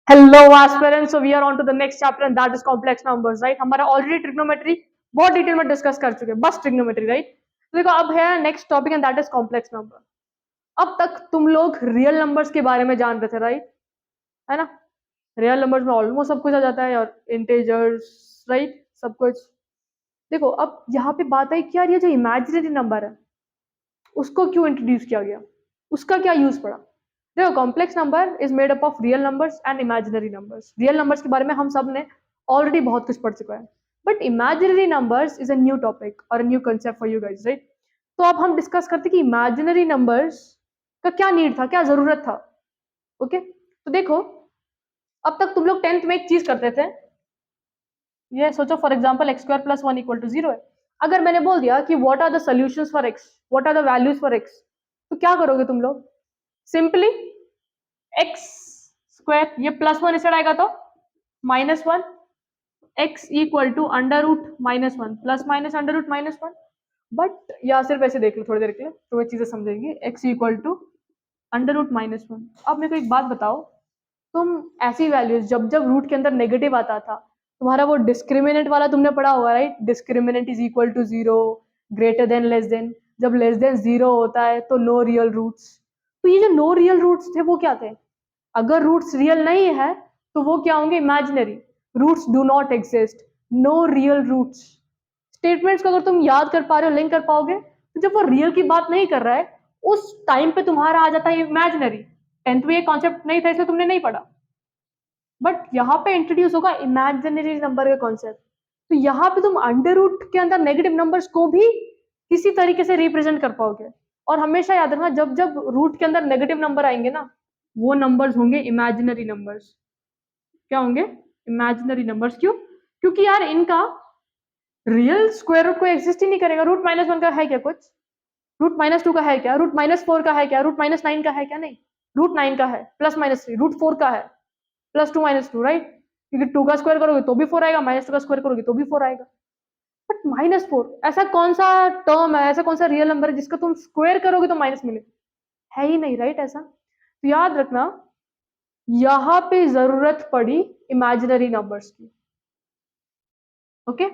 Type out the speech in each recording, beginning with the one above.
Hello aspirants, so we are on to the next chapter and that is complex numbers, right. हमारा already trigonometry बहुत detail में discuss कर चुके हैं, बस ट्रिग्नोमेट्री, राइट। तो देखो अब है next topic and that is complex number. अब तक तुम लोग रियल नंबर्स के बारे में जान रहे थे, राइट, है ना। रियल नंबर्स में ऑलमोस्ट सब कुछ आ जाता है और इंटीजर्स, राइट, सब कुछ। देखो अब यहाँ पे बात आई कि यार ये जो इमेजिनरी नंबर है उसको क्यों इंट्रोड्यूस किया गया, उसका क्या यूज पड़ा। देखो complex number is made up of real numbers and imaginary numbers. Real numbers के बारे में हम सब ने ऑलरेडी बहुत कुछ पढ़ चुका है, but imaginary numbers is a new topic और a new concept for you guys, right. तो अब हम डिस्कस करते कि इमेजिनरी नंबर्स का क्या नीड था, क्या जरूरत था। ओके तो देखो अब तक तुम लोग टेंथ में एक चीज करते थे, ये सोचो for example x square plus one equal to zero है। अगर मैंने बोल दिया कि what are the solutions for x, what are the values for x, तो क्या करोगे तुम लोग। सिंपली एक्स स्क्वायर, ये प्लस वन इस साइड आएगा तो minus one, x equal to under root minus one plus minus under root minus one. But या सिर्फ ऐसे देख लो थोड़ी देर के लिए तो वे चीजें समझेंगे। X equal to under root minus one. अब मेरे को एक बात बताओ, तुम ऐसी वैल्यूज जब जब रूट के अंदर नेगेटिव आता था, तुम्हारा वो डिस्क्रिमिनेंट वाला तुमने पढ़ा होगा, right. Discriminant is equal to zero, greater than less than. जब लेस देन जीरो होता है तो नो रियल रूट्स। तो ये जो नो रियल रूट्स थे वो क्या थे। अगर रूट्स रियल नहीं है तो वो क्या होंगे, imaginary. Roots do not exist, no real roots. Statements को अगर तुम याद कर पा रहे हो, लिंक कर पाओगे, तो जब वो रियल की बात नहीं कर रहा है उस टाइम पे तुम्हारा आ जाता है इमेजिनरी। टेंथ में ये कॉन्सेप्ट नहीं था इसलिए तुमने नहीं पढ़ा, बट यहाँ पे इंट्रोड्यूस होगा इमेजिनरी नंबर का कॉन्सेप्ट। तो यहाँ पे तुम अंडर रूट के अंदर नेगेटिव नंबर्स को भी किसी तरीके से रिप्रेजेंट कर पाओगे। और हमेशा याद रखना, जब जब रूट के अंदर नेगेटिव नंबर आएंगे ना, वो नंबर्स होंगे इमेजिनरी नंबर्स। क्या होंगे, इमेजिनरी नंबर्स। क्यों, क्योंकि यार इनका रियल स्क्वायर रूट कोई एग्जिस्ट ही नहीं करेगा। रूट माइनस वन का है क्या कुछ, रूट माइनस टू का है क्या, रूट माइनस फोर का है क्या, रूट माइनस नाइन का है क्या, नहीं। रूट नाइन का है plus minus three, root four का है plus two minus two, right. क्योंकि टू का स्क्वायर करोगे तो भी फोर आएगा, माइनस टू का स्क्वायर करोगे तो भी फोर आएगा। बट माइनस फोर ऐसा कौन सा टर्म है, ऐसा कौन सा रियल नंबर है जिसका तुम स्क्वायर करोगे तो माइनस मिले, है ही नहीं, राइट। ऐसा तो याद रखना, यहां पे जरूरत पड़ी इमेजिनरी नंबर्स की। ओके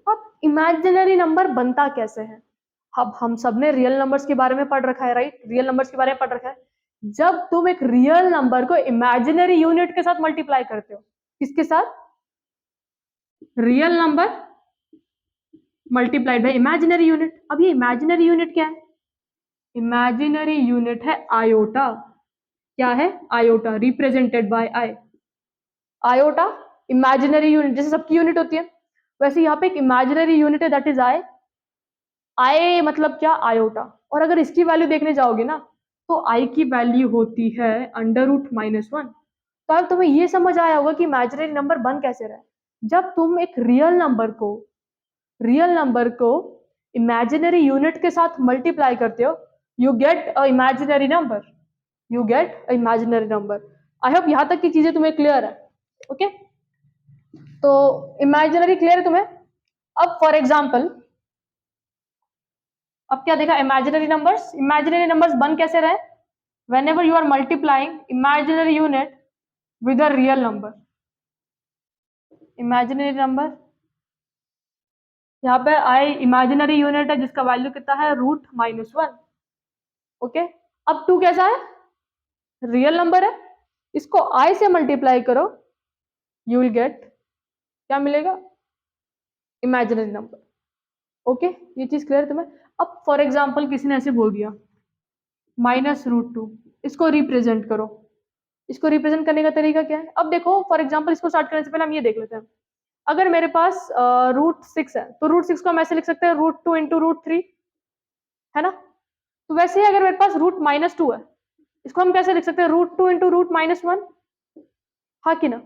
अब इमेजिनरी नंबर बनता कैसे है। अब हम सब ने रियल नंबर्स के बारे में पढ़ रखा है, राइट। रियल नंबर्स के बारे में पढ़ रखा है। जब तुम एक रियल नंबर को इमेजिनरी यूनिट के साथ मल्टीप्लाई करते हो, किसके साथ, real number multiplied by imaginary unit. अब ये इमेजिनरी यूनिट क्या है, इमेजिनरी यूनिट है आयोटा। क्या है, iota, represented by I. Iota imaginary unit, जैसे सबकी यूनिट होती है वैसे यहाँ पे एक इमेजिनरी यूनिट है, दैट इज आई। आई मतलब क्या, आयोटा। और अगर इसकी वैल्यू देखने जाओगे ना तो आई की वैल्यू होती है अंडर रूट माइनस वन। तो अब तुम्हें ये समझ आया होगा कि इमेजिनरी नंबर बन कैसे रहा है। जब तुम एक रियल नंबर को इमेजिनरी यूनिट के साथ मल्टीप्लाई करते हो, you get a imaginary number, you get a imaginary number. I hope यहां तक की चीजें तुम्हें क्लियर है। ओके तो इमेजिनरी क्लियर है तुम्हें। अब फॉर एग्जाम्पल, अब क्या देखा, इमेजिनरी नंबर्स बन कैसे रहे, whenever you are multiplying imaginary unit with a real number. Imaginary number, यहाँ पे आई इमेजिनरी यूनिट है जिसका वैल्यू कितना है, रूट माइनस वन। ओके अब टू कैसा है, रियल नंबर है, इसको आई से मल्टीप्लाई करो, यू विल गेट, क्या मिलेगा, इमेजिनरी नंबर। ओके ये चीज क्लियर तुम्हें। अब फॉर एग्जाम्पल किसी ने ऐसे बोल दिया माइनस रूट टू, इसको रिप्रेजेंट करो। इसको रिप्रेजेंट करने का तरीका क्या है, अब देखो फॉर एग्जाम्पल इसको स्टार्ट करने से पहले हम ये देख लेते हैं। अगर मेरे पास रूट सिक्स है तो रूट सिक्स को हम ऐसे लिख सकते हैं, root two into root three, है ना। तो वैसे ही अगर मेरे पास रूट माइनस टू है, इसको हम कैसे लिख सकते हैं, root two into root minus one, हाँ कि ना।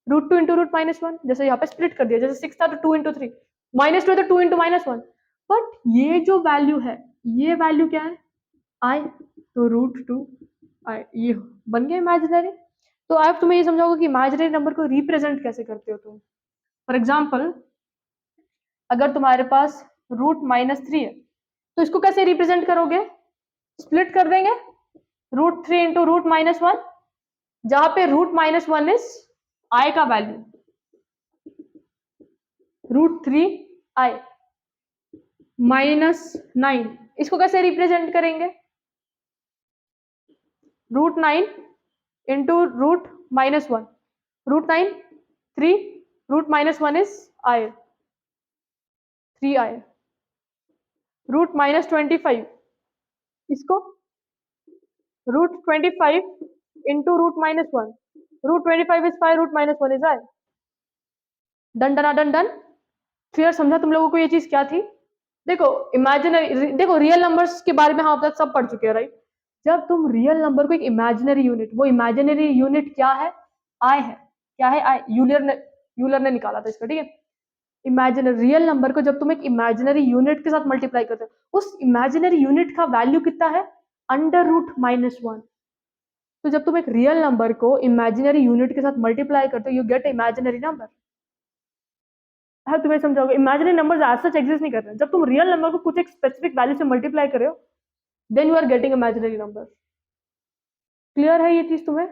Root two into root minus one, जैसे यहाँ पे स्प्लिट कर दिया, जैसे सिक्स था तो two into three, minus two है तो two into minus one. But ये जो वैल्यू है, ये वैल्यू क्या है, आई, तो रूट टू आई, ये बन गया इमेजिनरी। तो आप तुम्हें ये समझाओगे कि इमेजिनरी नंबर को रिप्रेजेंट कैसे करते हो तुम। फॉर एग्जाम्पल अगर तुम्हारे पास रूट माइनस थ्री है तो इसको कैसे रिप्रेजेंट करोगे, स्प्लिट कर देंगे, root three into root minus one, जहां पे root minus one is i का वैल्यू, √3i -9, इसको कैसे रिप्रेजेंट करेंगे? √9 इंटू √-1, √9 3, √-1 इज i, 3i, √-25 इसको √25 into √-1, √25 is 5, √-1 is i। Done done done done. Clear? समझा तुम लोगों को ये चीज क्या थी? देखो इमेजिनरी, देखो रियल नंबर्स के बारे में हम अब तक सब पढ़ चुके हैं, राइट? जब तुम रियल नंबर को एक इमेजिनरी यूनिट, वो इमेजिनरी यूनिट क्या है? आई है। क्या है? आई। यूलर ने निकाला था इसका, ठीक है? इमेजिनरी रियल नंबर को जब तुम एक इमेजिनरी यूनिट के साथ मल्टीप्लाई करते हो, उस इमेजिनरी यूनिट का वैल्यू कितना है? √-1। तो जब तुम एक रियल नंबर को इमेजिनरी यूनिट के साथ मल्टीप्लाई करते हो, यू गेट इमेजिनरी नंबर। हाँ, तुम्हें समझाओगे, imaginary numbers as such exist नहीं कर रहे हैं। जब तुम रियल नंबर को कुछ एक स्पेसिफिक वैल्यू से मल्टीप्लाई कर रहे हो, then you are getting imaginary number. Clear है ये चीज तुम्हें?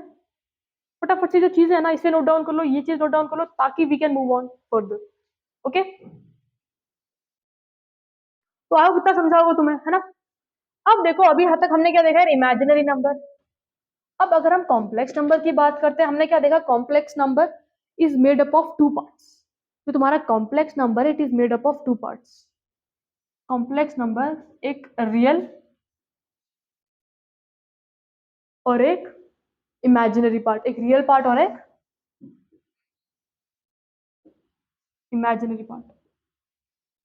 फटाफट से जो चीज है ना, इसे नोट डाउन कर लो, ये चीज नोट डाउन कर लो, ताकि we can move on further. Okay, तो आओ, कितना समझाओगे तुम्हें, है ना? अब देखो, अभी हद तक हमने क्या देखा है? Imaginary number. अब अगर हम कॉम्प्लेक्स नंबर की बात करते हैं, हमने क्या देखा? Complex number is made up of 2 parts. तो तुम्हारा complex number, it is made up of 2 parts. Complex number एक रियल और एक इमेजिनरी पार्ट, एक रियल पार्ट और एक इमेजिनरी पार्ट।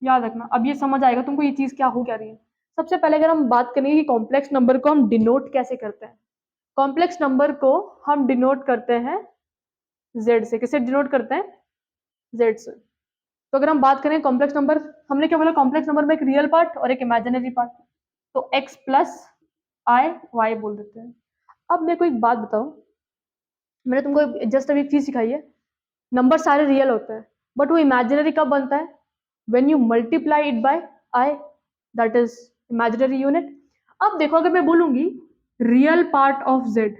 याद रखना, अब ये समझ आएगा तुमको ये चीज क्या हो क्या रही है। सबसे पहले अगर हम बात करेंगे कि कॉम्प्लेक्स नंबर को हम डिनोट कैसे करते हैं। कॉम्प्लेक्स नंबर को हम डिनोट करते हैं जेड से। किससे डिनोट करते हैं? जेड से। तो अगर हम बात करें कॉम्प्लेक्स नंबर, हमने क्या बोला? कॉम्प्लेक्स नंबर में एक रियल पार्ट और एक इमेजिनरी पार्ट। तो x प्लस आई वाई बोल देते हैं। अब मेरे को एक बात बताओ, मैंने तुमको जस्ट अभी एक चीज सिखाई है, नंबर सारे रियल होते हैं, बट वो इमेजिनरी कब बनता है? When you multiply it by I, that is imaginary unit. अब देखो, अगर मैं बोलूंगी रियल पार्ट ऑफ जेड,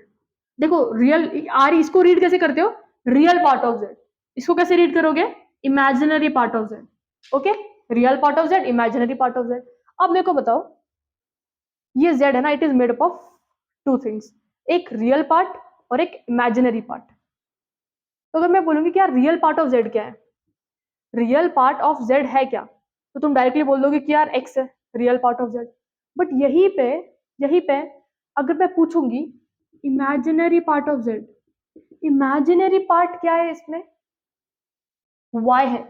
देखो रियल आर, इसको रीड कैसे करते हो? Real part of Z. इसको कैसे रीड करोगे? Imaginary part of Z. Okay, real part of Z, imaginary part of Z. अब मेरे को बताओ, ये जेड है ना, it is made up of 2 things, एक रियल पार्ट और एक इमेजिनरी पार्ट। तो अगर मैं बोलूंगी कि यार रियल पार्ट ऑफ जेड क्या है, रियल पार्ट ऑफ जेड है क्या, तो तुम डायरेक्टली बोल दोगे कि यार एक्स है real part of Z. But यहीं पे अगर मैं पूछूंगी imaginary part of Z, imaginary part क्या है इसमें? वाई है।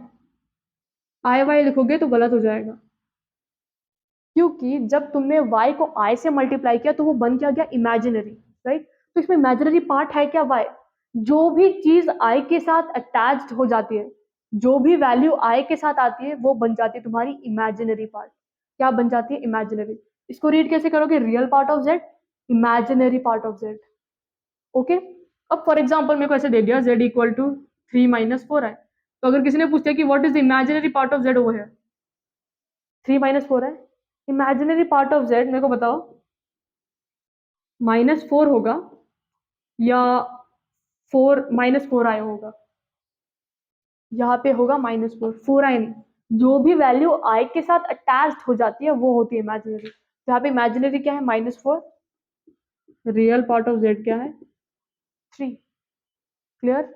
आई वाई लिखोगे तो गलत हो जाएगा, क्योंकि जब तुमने y को i से मल्टीप्लाई किया तो वो बन क्या गया? Imaginary, right? तो इसमें इमेजिनरी पार्ट है क्या? y। जो भी चीज i के साथ अटैच्ड हो जाती है, जो भी वैल्यू i के साथ आती है, वो बन जाती है तुम्हारी इमेजिनरी पार्ट। क्या बन जाती है? इमेजिनरी। इसको रीड कैसे करोगे? Real part of z, imaginary part of z। Okay, अब फॉर एग्जाम्पल मेरे को ऐसे दे दिया z इक्वल टू 3 - 4i। तो अगर किसी ने पूछा कि what is the imaginary part of z, वो है 3 - 4 है। इमेजिनरी पार्ट ऑफ जेड मेरे को बताओ, -4 होगा या 4 - 4i होगा? यहाँ पे होगा -4, 4i नहीं। जो भी वैल्यू i के साथ अटैच्ड हो जाती है वो होती है इमेजिनरी। यहाँ पे इमेजिनरी क्या है? -4। रियल पार्ट ऑफ जेड क्या है? 3। क्लियर?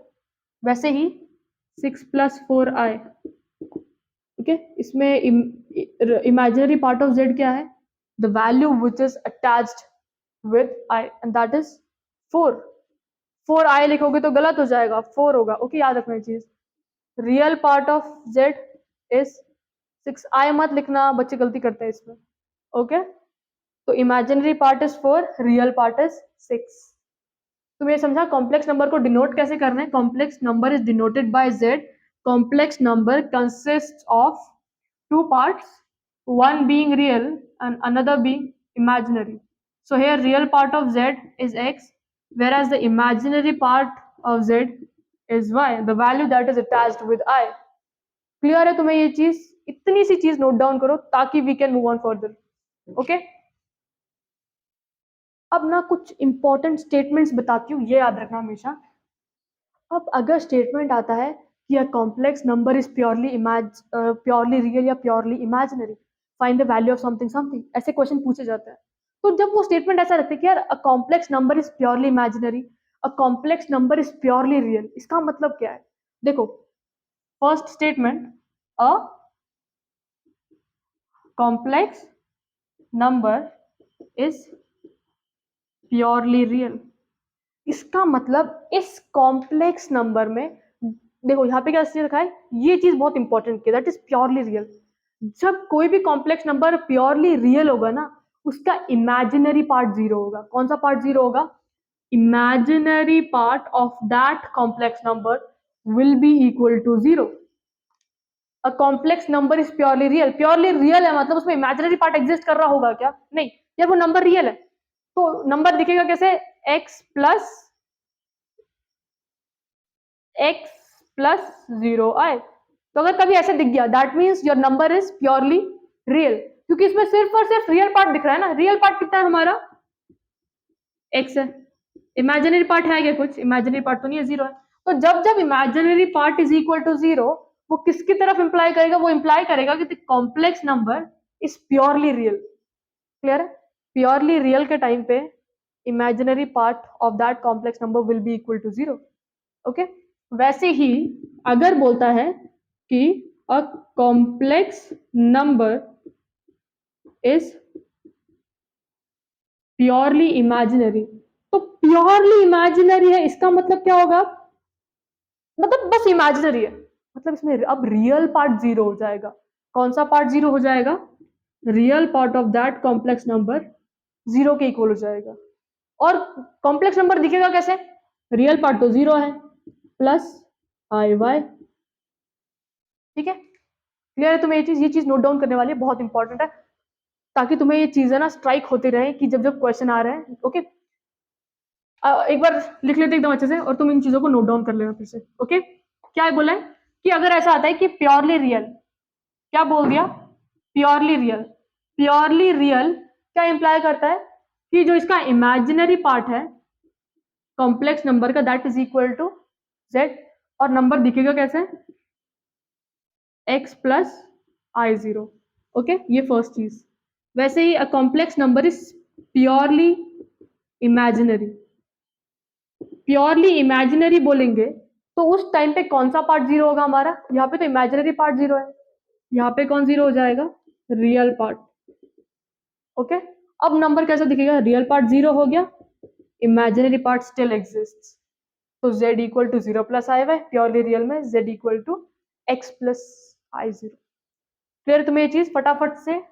वैसे ही 6 + 4i, ओके, इसमें इमेजिनरी पार्ट ऑफ जेड क्या है? The value which is attached with i, and that is 4। 4i लिखोगे तो गलत हो जाएगा, 4 होगा। ओके, याद रखना ये चीज। Real part of z is 6i, मत लिखना, बच्चे गलती करते हैं इसमें। ओके, तो imaginary part is 4, real part is 6। तुम ये समझा कॉम्प्लेक्स नंबर को डिनोट कैसे करना है? Complex number is denoted by z। Complex number consist of 2 parts, one being real and another being imaginary. So here real part of z is x, whereas the imaginary part of z is y, the value that is attached with I. Clear है तुम्हें ये चीज? इतनी सी चीज note down करो ताकि we can move on further. Okay? अब ना कुछ इंपॉर्टेंट स्टेटमेंट्स बताती हूँ, ये याद रखना हमेशा। अब अगर स्टेटमेंट आता है कि a complex number is purely real या purely imaginary, find the value of something something, ऐसे क्वेश्चन पूछे जाते हैं। तो जब वो स्टेटमेंट ऐसा रहता है कि यार अ complex number is purely imaginary, a complex number is purely real, इसका मतलब क्या है? देखो, first statement, a complex number is purely real, इसका मतलब इस कॉम्प्लेक्स नंबर में, देखो यहाँ पे क्या चीज रखा है, ये चीज बहुत इंपॉर्टेंट है, दैट इज प्योरली रियल। जब कोई भी कॉम्प्लेक्स नंबर प्योरली रियल होगा ना, उसका इमेजिनरी पार्ट जीरो होगा। कौन सा पार्ट जीरो होगा? Imaginary part of that complex number will be equal to zero. A complex number is purely real है मतलब उसमें इमेजिनरी पार्ट एग्जिस्ट कर रहा होगा क्या? नहीं, यार वो नंबर रियल है। तो नंबर दिखेगा कैसे? x प्लस जीरो आए। तो अगर कभी ऐसे दिख गया, that means your number is purely real, क्योंकि इसमें सिर्फ और सिर्फ रियल पार्ट दिख रहा है ना। रियल पार्ट कितना है हमारा? x है। इमेजिनरी पार्ट है क्या कुछ? इमेजिनरी पार्ट तो नहीं है, जीरो है। तो जब जब imaginary part is equal to zero, वो किसकी तरफ इंप्लाई करेगा? वो इंप्लाई करेगा कि the complex number is purely real. Clear है? प्योरली रियल के टाइम पे imaginary part of that complex number will be equal to zero. Okay, वैसे ही अगर बोलता है कि a complex number is purely imaginary, तो प्योरली इमेजिनरी है इसका मतलब क्या होगा? मतलब बस इमेजिनरी है, मतलब इसमें अब रियल पार्ट जीरो हो जाएगा। कौन सा पार्ट जीरो हो जाएगा? Real part of that complex number zero के इक्वल हो जाएगा। और कॉम्प्लेक्स नंबर दिखेगा कैसे? रियल पार्ट तो जीरो है, प्लस आई वाई। ठीक है, क्लियर है तुम्हें? ये चीज नोट डाउन करने वाली है, बहुत इंपॉर्टेंट है, ताकि तुम्हें ये चीजें ना स्ट्राइक होते रहे कि जब जब क्वेश्चन आ रहे हैं। ओके, एक बार लिख लेते एकदम अच्छे से, और तुम इन चीजों को नोट डाउन कर लेना फिर से। ओके, क्या है बोला है कि अगर ऐसा आता है कि प्योरली रियल, क्या बोल दिया? Purely real. प्योरली रियल क्या इंप्लाई करता है? कि जो इसका इमेजिनरी पार्ट है कॉम्प्लेक्स नंबर का, that is equal to zed, और नंबर दिखेगा कैसे? x प्लस आई जीरो। ओके, ये फर्स्ट चीज। वैसे ही a complex number is purely imaginary. Purely imaginary बोलेंगे तो उस टाइम पे कौन सा पार्ट जीरो होगा हमारा? यहाँ पे तो इमेजिनरी पार्ट जीरो है, यहाँ पे कौन जीरो हो जाएगा? Real part. ओके, अब नंबर कैसा दिखेगा? रियल पार्ट जीरो हो गया, इमेजिनरी पार्ट स्टिल एग्जिस्ट, तो z equal to zero plus i y. Purely real में z equal to x plus I zero. Clear? तुम्हें ये चीज फटाफट से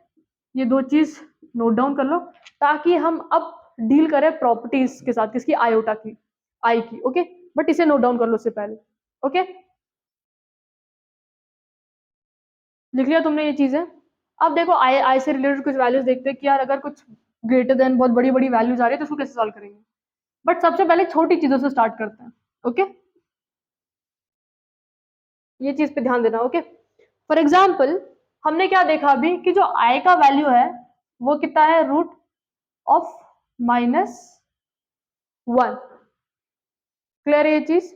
ये दो चीज नोट डाउन कर लो, ताकि हम अब डील करें प्रॉपर्टीज के साथ, किसकी? आयोटा की, आई की। ओके, बट इसे नोट डाउन कर लो उससे पहले। ओके, लिख लिया तुमने ये चीजें? अब देखो, आई से रिलेटेड कुछ वैल्यूज देखते हैं कि यार अगर कुछ ग्रेटर देन बहुत बड़ी बड़ी वैल्यूज आ रही है तो उसको कैसे सॉल्व करेंगे। बट सबसे पहले छोटी चीजों से स्टार्ट करते हैं। ओके, ये चीज पे ध्यान देना। ओके, फॉर एग्जाम्पल हमने क्या देखा अभी कि जो आई का वैल्यू है वो कितना है? Root of minus one. Clear है ये चीज?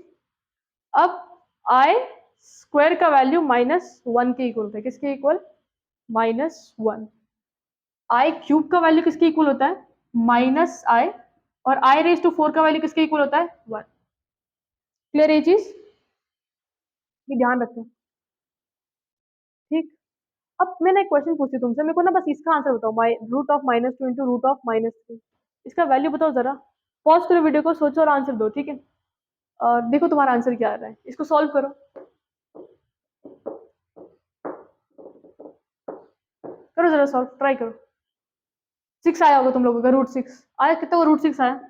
अब आई स्क्वायर का वैल्यू माइनस वन के इक्वल होता है, किसके equal? Minus one. I cube का वैल्यू किसके इक्वल होता है? Minus I. और आई रेज टू फोर का वैल्यू किसके इक्वल होता है? वन। क्लियर है ये चीज? ये ध्यान रखें। ठीक, अब मैंने एक क्वेश्चन पूछी तुमसे, मेरे को ना बस इसका आंसर बताओ। Root of minus two into root of minus three, इसका वैल्यू बताओ जरा। पॉज करो वीडियो को, सोचो और आंसर दो। ठीक है, और देखो तुम्हारा आंसर क्या आ रहा है, इसको सॉल्व करो। करो जरा सॉल्व, ट्राई करो। सिक्स आया होगा तुम लोगों का, रूट सिक्स आया। कितना वो रूट सिक्स आया?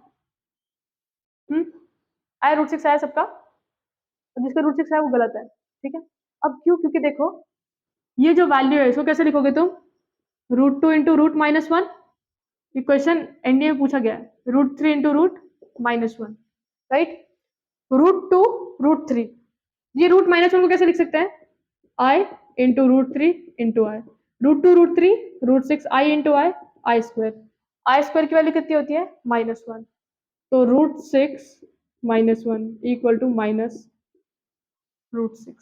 आया रूट सिक्स आया सबका? तो जिसका रूट सिक्स आया वो गलत है। ठीक है, अब क्यों? क्योंकि देखो ये जो वैल्यू है इसको कैसे लिखोगे तुम? Root two into root minus one. ये क्वेश्चन एनडीए में पूछा गया है। Root three into root minus one, right? Root two root three, ये रूट माइनस वन को कैसे लिख सकते हैं? I into root three into I. Root two root three, root six I into I, I square. I square की value कितनी होती है -1, तो √6 - 1 इक्वल टू -√6।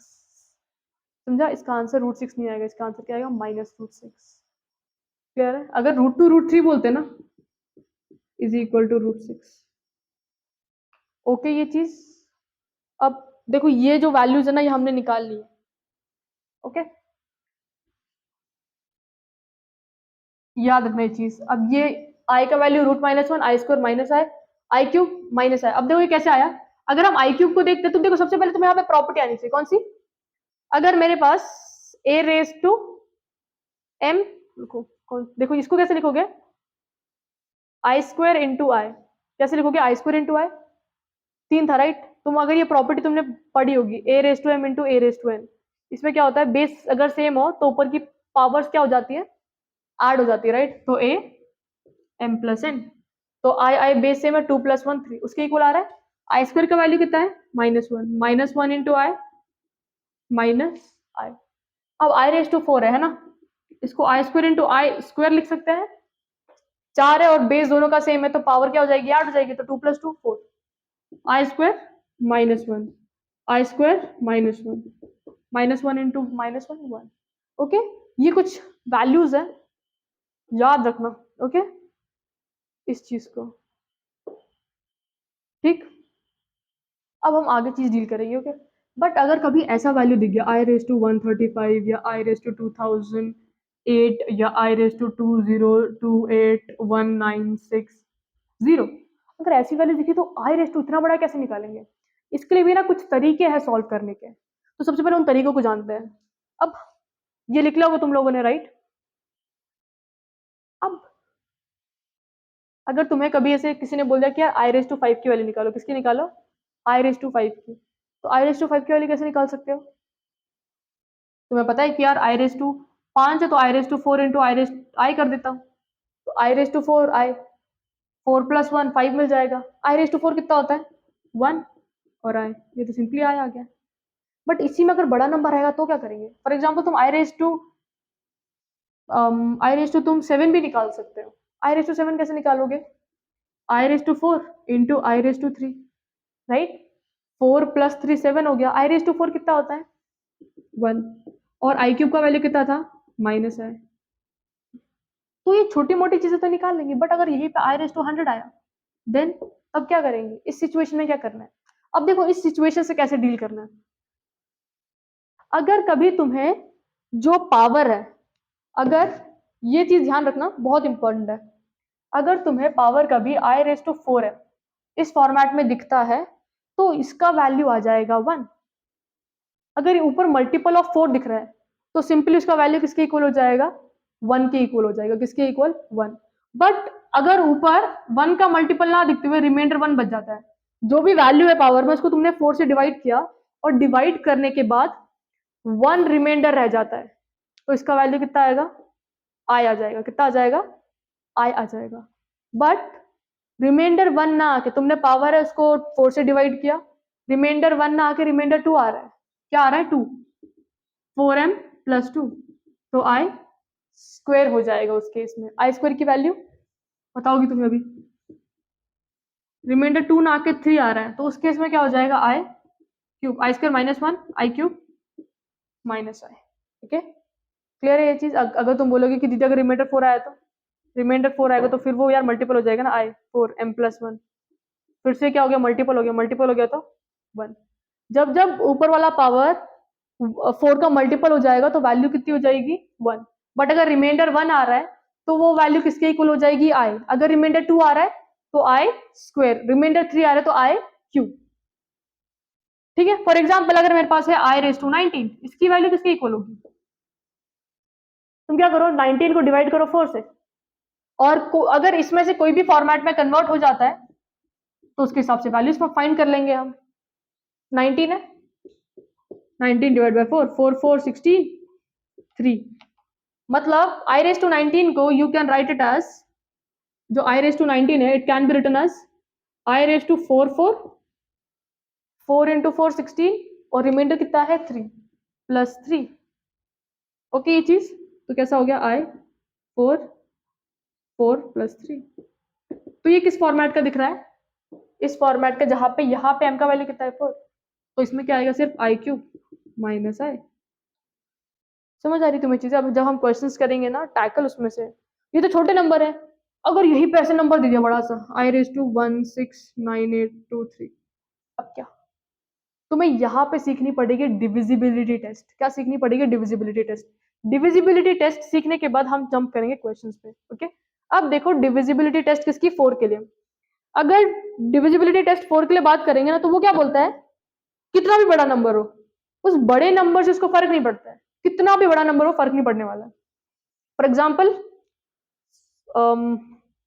समझा, इसका आंसर √6 नहीं आएगा, इसका आंसर क्या आएगा -√6। क्लियर है, अगर √2 √3 बोलते ना इज इक्वल टू √6। ओके ये चीज, अब देखो ये जो वैल्यूज है ना ये हमने निकाल ली है। ओके याद रखना ये चीज। अब ये आई का वैल्यू √-1 आई स्क्वायर माइनस आई क्यूब माइनस आई। अब देखो ये कैसे आया, अगर हम आई क्यूब को देखते तो देखो सबसे पहले तो यहाँ पे प्रॉपर्टी आनी चाहिए, कौन सी, अगर मेरे पास a रेज टू m, देखो इसको कैसे लिखोगे, आई स्क्वायर इंटू आई, कैसे लिखोगे आई स्क्वायर इंटू आई, 3 था राइट। तुम अगर ये प्रॉपर्टी तुमने पढ़ी होगी a raise to m into a raise to n, इसमें क्या होता है बेस अगर सेम हो तो ऊपर की पावर्स क्या हो जाती है, ऐड हो जाती है राइट, तो a m प्लस n, तो आई बेस सेम है 2 + 1 3, उसके इक्वल आ रहा है। आई स्क्वायर का वैल्यू कितना है -1, -1 इंटू आई माइनस आई। अब आई रेज टू 4 है ना, इसको आई स्क्वायर इंटू आई स्क्वायर लिख सकते हैं, 4 है और बेस दोनों का सेम है तो पावर क्या हो जाएगी, ऐड हो जाएगी, तो 2 + 2 4, आई स्क्वायर -1 आई स्क्वायर -1 -1 इंटू -1 1। ओके ये कुछ वैल्यूज है, याद रखना। ओके इस चीज को, ठीक। अब हम आगे चीज डील करेंगे। ओके बट अगर कभी ऐसा वैल्यू दिख गया आई रेज टू 135 या आई रेज टू 2008 या आई रेज टू 20281960, अगर ऐसी वैल्यू दिखी तो आई रेज टू इतना बड़ा कैसे निकालेंगे, इसके लिए भी ना कुछ तरीके हैं सॉल्व करने के, तो सबसे पहले उन तरीकों को जानते हैं। अब ये लिख लिया होगा तुम लोगों ने राइट। अब अगर तुम्हें कभी ऐसे किसी ने बोल दिया कि यार आई रेज टू 5 की वैल्यू निकालो, किसकी निकालो, आई रेज टू 5 की, तो आई रेज टू 5 की वैल्यू कैसे निकाल सकते हो, तुम्हें पता है कि यार आई रेज टू 5 है तो I raise to 4 into I raise I कर देता हूँ, तो आई रेज टू 4 आई, 4 + 1 5 मिल जाएगा, आई रेज टू 4 कितना होता है 1, और आई ये तो सिंपली आई आ गया। बट इसी में अगर बड़ा नंबर रहेगा तो क्या करेंगे, फॉर एग्जाम्पल तुम आई रेज टू तुम 7 भी निकाल सकते हो, आई रेज टू 7 कैसे निकालोगे, I raise to 4 into I raise to 3 right, 4 + 3 7 हो गया, आई रेज टू 4 कितना होता है 1, और आई क्यूब का वैल्यू कितना था माइनस है, तो ये छोटी मोटी चीजें तो निकाल लेंगे, बट अगर यहीं पे आई रेज टू 100 आया देन अब क्या करेंगे, इस सिचुएशन में क्या करना है। अब देखो इस सिचुएशन से कैसे डील करना है, अगर कभी तुम्हें जो पावर है, अगर ये चीज ध्यान रखना बहुत इंपॉर्टेंट है, अगर तुम्हें पावर कभी आई रेज टू 4 है इस फॉर्मेट में दिखता है तो इसका वैल्यू आ जाएगा 1। अगर ऊपर मल्टीपल ऑफ 4 दिख रहा है तो सिंपली उसका वैल्यू किसके इक्वल हो जाएगा 1 के इक्वल हो जाएगा, किसके इक्वल 1। बट अगर ऊपर 1 का मल्टीपल ना दिखते हुए रिमाइंडर 1 बच जाता है, जो भी वैल्यू है पावर में उसको तुमने 4 से डिवाइड किया और डिवाइड करने के बाद 1 रिमाइंडर रह जाता है, तो इसका वैल्यू कितना आएगा आई आ जाएगा, कितना आ जाएगा आई आ जाएगा। बट रिमाइंडर 1 ना आके तुमने पावर है उसको 4 से डिवाइड किया, रिमाइंडर 1 ना आके रिमाइंडर 2 आ रहा है, क्या आ रहा है 2, 4m + 2, तो आई स्क्वायर हो जाएगा उस केस में। आई स्क्वायर की वैल्यू बताओगी तुम्हें अभी, रिमाइंडर 2 ना आके 3 आ रहा है तो उस केस में क्या हो जाएगा आई क्यूब, आई स्क्वायर -1 आई क्यूब माइनस आई। ठीक है क्लियर है ये चीज। अगर तुम बोलोगे कि दीदी अगर रिमाइंडर 4 आया तो, रिमाइंडर 4 आएगा तो फिर वो यार मल्टीपल हो जाएगा ना, आई 4m + 1, फिर से क्या हो गया मल्टीपल हो गया, मल्टीपल हो गया तो 1। जब जब ऊपर वाला पावर 4 का मल्टीपल हो जाएगा तो वैल्यू कितनी हो जाएगी 1। बट अगर रिमाइंडर 1 आ रहा है तो वो वैल्यू किसके इक्वल हो जाएगी आई, अगर रिमाइंडर 2 आ रहा है तो आई स्क्वायर, रिमाइंडर 3 आ रहा है तो आई क्यूब। ठीक है फॉर एग्जाम्पल अगर मेरे पास है आई रेज टू 19, इसकी वैल्यू किसके इक्वल होगी, तुम क्या करो 19 को डिवाइड करो 4 से, और अगर इसमें से कोई भी फॉर्मेट में कन्वर्ट हो जाता है तो उसके हिसाब से वैल्यूज फाइंड कर लेंगे हम। 19 है, 19 डिवाइड बाय 4, 4 4 16 3, मतलब आई रेज टू 19 को you can write it as, जो आई रेज टू 19 है it can be written as i raise to 4 4, 4 into 4 16, और रिमाइंडर कितना है 3 + 3। ओके ये चीज तो कैसा हो गया आई 4 4 + 3। तो ये किस फॉर्मेट का दिख रहा है? इस फॉर्मेट का, जहां पे यहाँ पे m का वैल्यू कितना है 4, तो इसमें क्या आएगा? सिर्फ i³ - i। समझ आ रही तुम्हें चीजें? अब जब हम क्वेश्चंस करेंगे ना टैकल उसमें से, ये तो छोटे नंबर है, अगर यही पे ऐसे नंबर दे दिया बड़ा सा i⁴16982 अब क्या? तुम्हें यहाँ पे सीखनी पड़ेगी डिविजिबिलिटी टेस्ट। क्या सीखनी पड़ेगी? Divisibility test. डिविजिबिलिटी टेस्ट सीखने के बाद हम जंप करेंगे क्वेश्चंस पे। ओके, अब देखो डिविजिबिलिटी टेस्ट किसकी? 4 के लिए। अगर डिविजिबिलिटी टेस्ट 4 के लिए बात करेंगे ना, तो वो क्या बोलता है? कितना भी बड़ा नंबर हो, उस बड़े नंबर से उसको फर्क नहीं पड़ता है, कितना भी बड़ा नंबर हो फर्क नहीं पड़ने वाला। फॉर एग्जाम्पल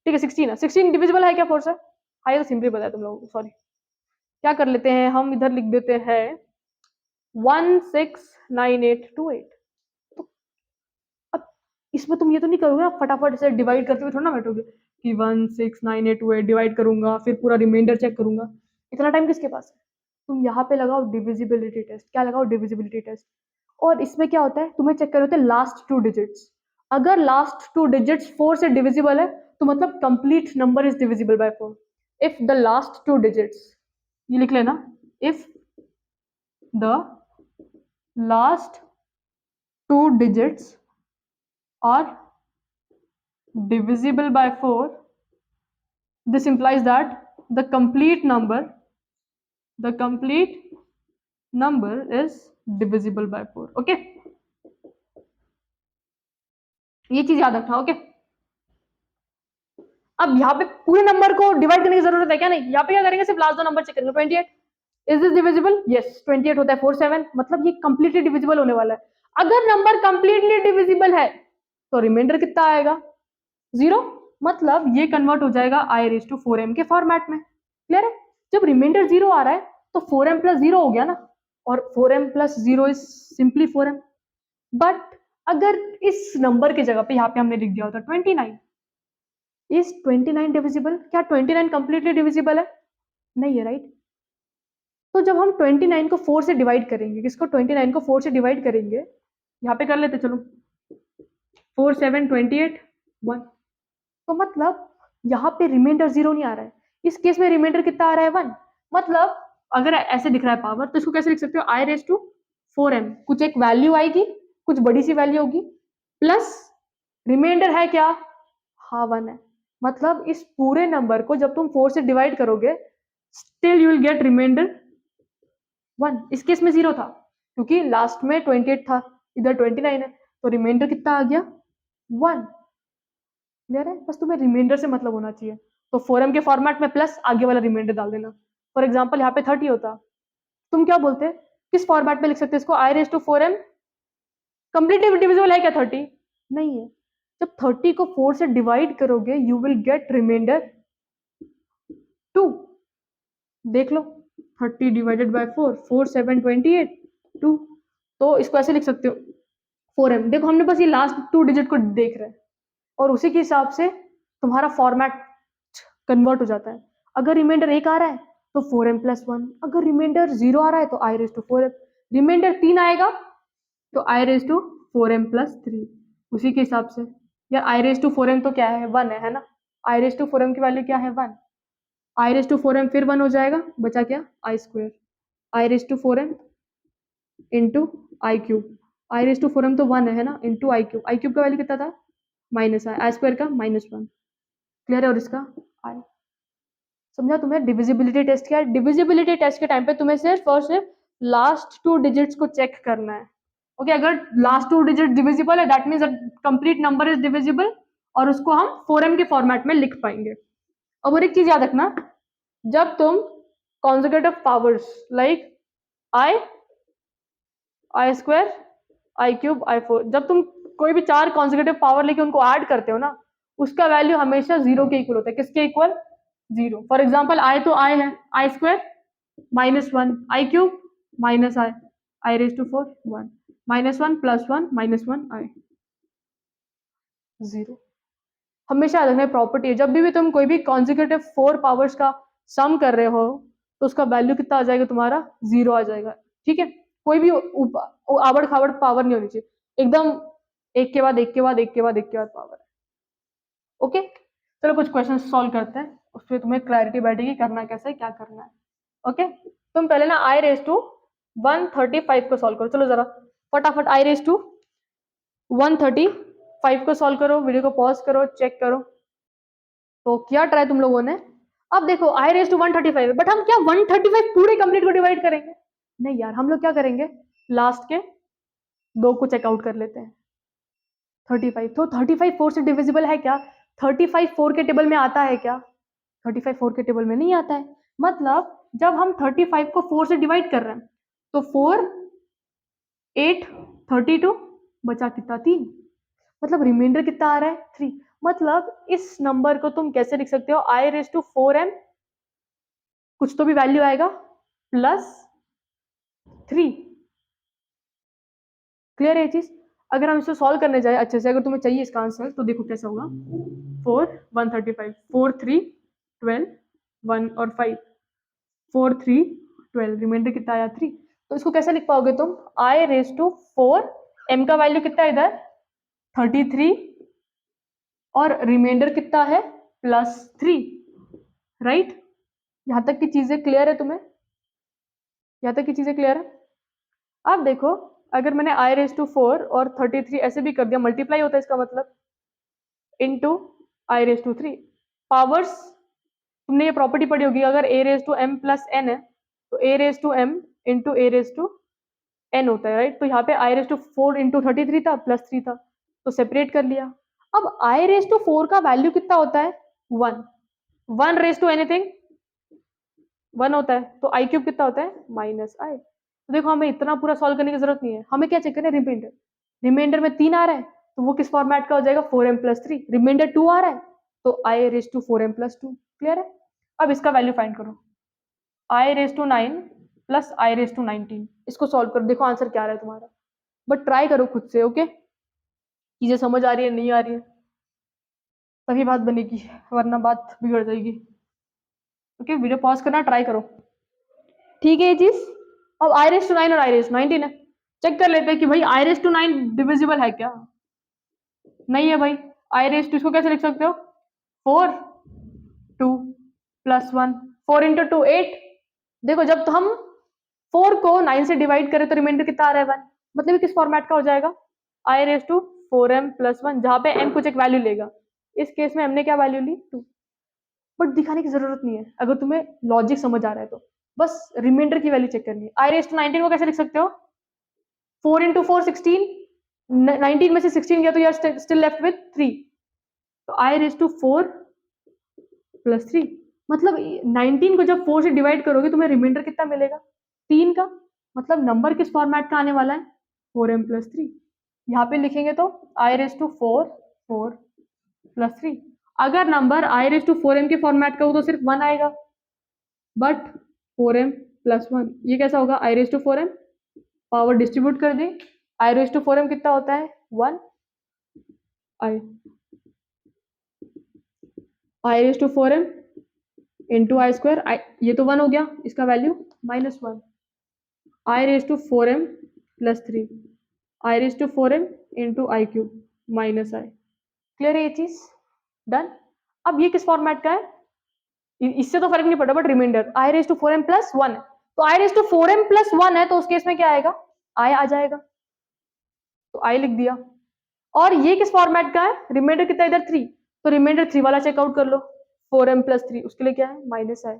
ठीक है 16 है, 16 डिविजिबल है क्या 4 से? हाँ, ये तो सिंपली बताया तुम लोगों को, सॉरी। क्या कर लेते हैं हम, इधर लिख देते हैं 169828। तो अब इसमें तुम ये तो नहीं करोगे ना फटाफट से डिवाइड करते हुए, थोड़ा ना बैठोगे कि 169828 डिवाइड करूंगा फिर पूरा रिमाइंडर चेक करूंगा। इतना टाइम किसके पास है? तुम यहाँ पे लगाओ डिविजिबिलिटी टेस्ट। क्या लगाओ? Divisibility test. और इसमें क्या होता है, तुम्हें चेक करते हैं लास्ट 2 डिजिट्स। अगर लास्ट 2 डिजिट्स 4 से डिविजिबल है तो मतलब complete number is divisible by 4। If the last 2 digits, ये लिख लेना, if the last 2 digits are divisible by 4, this implies that the complete number is divisible by 4। okay, ये चीज याद रखना। ओके, अब यहाँ पे पूरे नंबर को डिवाइड करने की जरूरत है क्या? नहीं, यहाँ पे क्या करेंगे? सिर्फ लास्ट 2 नंबर चेक करेंगे। 28 इज दिस डिविजिबल? यस, 28 होता है 4 7, मतलब ये कंप्लीटली डिविजिबल होने वाला है। अगर नंबर कंप्लीटली डिविजिबल है तो रिमाइंडर कितना आएगा? 0, मतलब ये कन्वर्ट हो जाएगा i⁴m के फॉर्मेट में। क्लियर है? जब रिमाइंडर 0 आ रहा है तो 4m + 0 हो गया ना, और 4m + 0 is simply 4m। But अगर इस नंबर की जगह पे यहाँ पे हमने लिख दिया होता 29, इज 29 डिविजिबल? क्या 29 कंप्लीटली डिविजिबल है? नहीं है, राइट? तो जब हम 29 को 4 से डिवाइड करेंगे, किसको? 29 को 4 से डिवाइड करेंगे, यहाँ पे कर लेते चलो, 4 7 28 1। तो मतलब यहाँ पे रिमाइंडर 0 नहीं आ रहा है, इस केस में रिमाइंडर कितना आ रहा है? 1। मतलब अगर ऐसे दिख रहा है पावर, तो इसको कैसे लिख सकते हो? i⁴m, कुछ एक वैल्यू आएगी, कुछ बड़ी सी वैल्यू होगी, प्लस रिमाइंडर है क्या? हाँ 1 है। मतलब इस पूरे नंबर को जब तुम 4 से डिवाइड करोगे, still you will get remainder 1। इस केस में 0 था क्योंकि लास्ट में 28 था, इधर 29 है, तो रिमाइंडर कितना आ गया? 1। क्लियर है? बस तुम्हें रिमाइंडर से मतलब होना चाहिए। तो 4m के फॉर्मेट में प्लस आगे वाला रिमाइंडर डाल देना। फॉर एग्जांपल यहाँ पे 30 होता, तुम क्या बोलते? किस फॉर्मेट में लिख सकते इसको? i⁴m कंप्लीटली डिविजिबल है क्या 30? नहीं है। जब 30 को 4 से डिवाइड करोगे यू विल गेट रिमाइंडर 2। देख लो, 30 डिवाइडेड बाय 4, 4 7 28 2। तो इसको ऐसे लिख सकते हो 4m। देखो हमने बस ये लास्ट 2 डिजिट को देख रहे हैं और उसी के हिसाब से तुम्हारा फॉर्मेट कन्वर्ट हो जाता है। अगर रिमाइंडर 1 आ रहा है तो 4m + 1, अगर रिमाइंडर 0 आ रहा है तो i⁴m, रिमाइंडर 3 आएगा तो i⁴m + 3। उसी के हिसाब से यार i⁴m तो क्या है? 1 है ना? i⁴m की वैल्यू क्या है? 1। i⁴m फिर 1 हो जाएगा, बचा क्या? i²। i⁴m into i³ i⁴m तो 1 है ना, इंटू i³ i³ का वैल्यू कितना था? -i, i² का -1। क्लियर है? और इसका i। समझा तुम्हें डिविजिबिलिटी टेस्ट क्या है? डिविजिबिलिटी टेस्ट के टाइम पे तुम्हें सिर्फ और सिर्फ लास्ट 2 डिजिट्स को चेक करना है। ओके, अगर लास्ट 2 डिजिट डिविजिबल है that means complete number is divisible, और उसको हम 4m के फॉर्मेट में लिख पाएंगे। और एक चीज याद रखना, जब तुम conjugative powers like i, i², i³ i4, जब तुम कोई भी 4 कॉन्जुगेटिव पावर लेके उनको ऐड करते हो ना, उसका वैल्यू हमेशा 0 के इक्वल होता है। किसके इक्वल? 0। फॉर एग्जाम्पल i तो i है, i² -1, i³ -i, i⁴ 1, -1 + 1 -1 i 0। हमेशा याद रखना प्रॉपर्टी है, जब भी तुम कोई भी कॉन्जुगेटिव 4 पावर्स का सम कर रहे हो तो उसका वैल्यू कितना आ जाएगा? तुम्हारा 0 आ जाएगा। ठीक है, कोई भी आबड़ खाबड़ पावर नहीं होनी चाहिए, एकदम एक के बाद एक के बाद एक के बाद एक के बाद पावर है। ओके, चलो कुछ क्वेश्चन सॉल्व करते हैं, उसमें तुम्हें क्लैरिटी बैठेगी करना कैसे है, क्या करना है। ओके, तुम पहले ना आई रेस टू 135 को सॉल्व करो। चलो जरा फटाफट आई रेस टू 135 को सॉल्व करो, वीडियो को पॉज करो, चेक करो। तो क्या ट्राई तुम लोगों ने। अब देखो आई रेस टू 135 है, बट हम क्या 135 पूरे कंप्लीट को डिवाइड करेंगे? नहीं यार, हम लोग क्या करेंगे, लास्ट के दो को चेकआउट कर लेते हैं। 35, तो 35 4 से डिविजिबल है क्या? 35 4 के टेबल में आता है क्या? 35 4 के टेबल में नहीं आता है। मतलब जब हम 35 को 4 से डिवाइड कर रहे हैं तो 4 8 32 बचा कितना 3, मतलब रिमाइंडर कितना आ रहा है 3। मतलब इस नंबर को तुम कैसे लिख सकते हो, आई रेस टू 4m, कुछ तो भी वैल्यू आएगा, प्लस 3। क्लियर है ये चीज? अगर हम इसे सॉल्व करने जाए अच्छे से, अगर तुम्हें चाहिए इसका आंसर, तो देखो कैसा होगा। 4 135, 4 3 12, 1 और 5, 4 3 12, रिमाइंडर कितना आया 3। तो इसको कैसे लिख पाओगे तुम, आई रेस टू 4, m का वैल्यू कितना है इधर 33, और रिमाइंडर कितना है +3, राइट। यहां तक की चीजें क्लियर है तुम्हें? यहां तक की चीजें क्लियर है? अब देखो, अगर मैंने आई रेस टू 4 और 33 ऐसे भी कर दिया, मल्टीप्लाई होता है इसका मतलब, into i raise to 3। Powers तुमने ये प्रॉपर्टी पढ़ी होगी, अगर a raise to m plus n है तो a raise to m into a raise to n होता है, राइट। तो यहाँ पे i रेस टू 4 इंटू 33 था, +3 था, तो सेपरेट कर लिया। अब i रेस टू 4 का वैल्यू कितना होता है 1, 1 रेस टू एनीथिंग 1 होता है, तो i क्यूब कितना होता है -i। तो देखो हमें इतना पूरा सॉल्व करने की जरूरत नहीं है, हमें क्या चेक करना है, रिमाइंडर। रिमाइंडर में 3 आ रहा है तो वो किस फॉर्मेट का हो जाएगा, 4m + 3। रिमाइंडर 2 आ रहा है तो i raise to 4m + 2। Clear है? अब इसका वैल्यू फाइंड करो, i raise to 9 plus i raise to 19। इसको सॉल्व करो, देखो आंसर क्या आ रहा है तुम्हारा, बट ट्राई करो खुद से। ओके, चीजें समझ आ रही है नहीं आ रही है तभी बात बनेगी, वरना बात बिगड़ जाएगी। ओके, वीडियो पॉज करना, ट्राई करो, ठीक है ये चीज। अब i रेस टू 9 और i रेस टू 19 है, चेक कर लेते हैं कि भाई i रेस टू 9 डिविजिबल है क्या। नहीं है भाई। i रेस टू इसको कैसे लिख सकते हो, 4 2 + 1, 4 इंटू 2 8। देखो जब तो हम 4 को 9 से डिवाइड करें तो रिमाइंडर कितना आ रहा है 1, मतलब ये किस फॉर्मेट का हो जाएगा, i रेस टू 4m + 1, जहां पे m कुछ एक वैल्यू लेगा। इस केस में हमने क्या वैल्यू ली 2, बट दिखाने की जरूरत नहीं है, अगर तुम्हें लॉजिक समझ आ रहा है तो बस रिमाइंडर की वैल्यू चेक करनी है। i रेस टू 19 को कैसे लिख सकते हो, 4 इंटू 4 16, 19 में से 16 गया तो यार स्टिल लेफ्ट विथ 3, तो i रेस टू 4 + 3, मतलब 19 को जब 4 से डिवाइड करोगे तुम्हें रिमाइंडर कितना मिलेगा 3 का। मतलब नंबर किस फॉर्मेट का आने वाला है 4m + 3। यहाँ पे लिखेंगे तो i रेस टू 4 4 + 3। अगर number i raise to 4m के फॉर्मेट का हो तो सिर्फ 1 आएगा, बट 4m + 1 ये कैसा होगा, i raise to 4m, power distribute कर दी, i रेस टू 4m कितना होता है 1, i raise to 4m into i square, ये तो 1 हो गया, इसका value -1, i raise to 4m + 3, i raise to 4m into I cube -i। Clear है ये चीज? डन। अब ये किस फॉर्मेट का है, इससे तो फर्क नहीं पड़ता, but remainder i raise to 4m + 1 है, तो i रेस टू 4m + 1 है तो उस केस में क्या आएगा, i आ जाएगा, तो i लिख दिया। और ये किस फॉर्मेट का है, रिमाइंडर कितना इधर 3, तो रिमाइंडर 3 वाला चेकआउट कर लो, 4m + 3, उसके लिए क्या है -i,